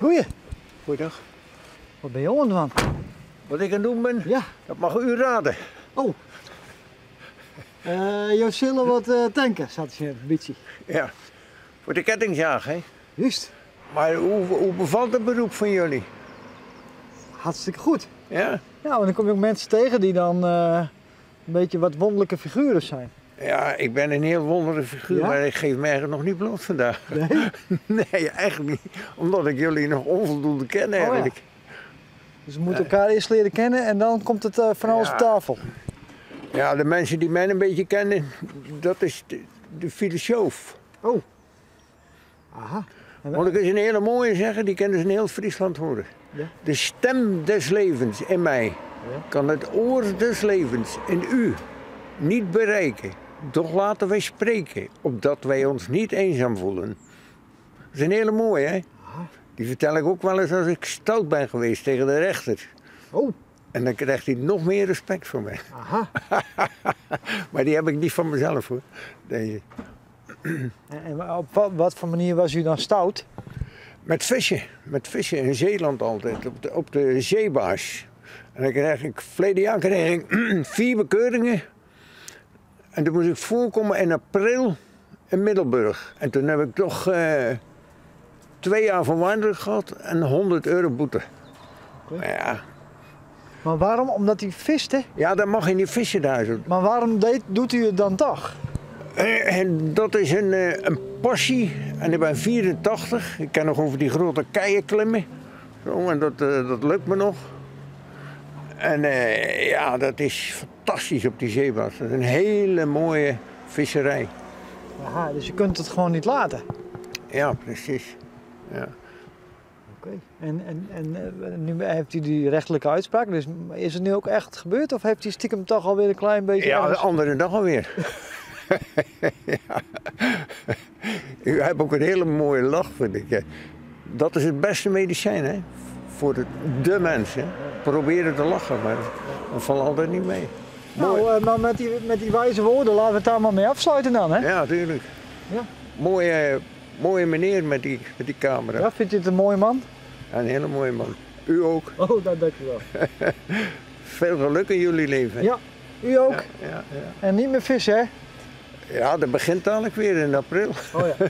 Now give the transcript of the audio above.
Goeie. Goeiedag. Wat ben je aan het doen? Wat ik aan het doen ben? Ja. Dat mag u raden. Oh. Je zullen wat tanken, staat hier een beetje. Ja. Voor de kettingzaag, hè? Juist. Maar hoe bevalt het beroep van jullie? Hartstikke goed. Ja? Ja, want dan kom je ook mensen tegen die dan een beetje wat wonderlijke figuren zijn. Ja, ik ben een heel wonderlijke figuur, Ja? maar ik geef me eigenlijk nog niet bloot vandaag. Nee? Nee, eigenlijk niet. Omdat ik jullie nog onvoldoende ken eigenlijk. Ja. Dus we moeten elkaar eerst leren kennen en dan komt het van alles Ja. op tafel. Ja, de mensen die mij een beetje kennen, dat is de filosoof. Oh. Aha. Want ik eens een hele mooie zeggen, die kennen ze in heel Friesland horen. Ja. De stem des levens in mij Ja. kan het oor des levens in u niet bereiken. Doch laten wij spreken, opdat wij ons niet eenzaam voelen. Dat is een hele mooie, hè? Aha. Die vertel ik ook wel eens als ik stout ben geweest tegen de rechter. Oh. En dan krijgt hij nog meer respect voor mij. Aha. Maar die heb ik niet van mezelf hoor. Deze. En op wat voor manier was u dan stout? Met vissen in Zeeland altijd, op de zeebaars. En dan kreeg ik, verleden jaar kreeg ik 4 bekeuringen. En toen moest ik voorkomen in april in Middelburg. En toen heb ik toch 2 jaar verwarming gehad en 100 euro boete. Oké. Ja. Maar waarom? Omdat hij viste? Ja, dat mag in die vissenhuis. Maar waarom doet u het dan toch? En dat is een passie. En ik ben 84. Ik kan nog over die grote keien klimmen. Zo, en dat lukt me nog. En ja, dat is fantastisch op die zeebad. Dat is een hele mooie visserij. Aha, dus je kunt het gewoon niet laten. Ja, precies. Ja. Oké. En nu heeft u die rechtelijke uitspraak, dus is het nu ook echt gebeurd of heeft u stiekem toch alweer een klein beetje... Ja, de ergens- andere dag alweer. Ja. U hebt ook een hele mooie lach, vind ik. Dat is het beste medicijn, hè? Voor de mens. Hè? Proberen te lachen, maar dat valt altijd niet mee. Mooi. Nou, maar met die wijze woorden laten we het daar maar mee afsluiten dan, hè? Ja, tuurlijk. Ja. Mooie meneer met die camera. Ja, vindt u het een mooie man? Ja, een hele mooie man. U ook. Oh, dat dank u wel. Veel geluk in jullie leven. Ja, u ook. Ja, ja, ja. En niet meer vissen, hè? Ja, dat begint dadelijk weer in april. Oh ja.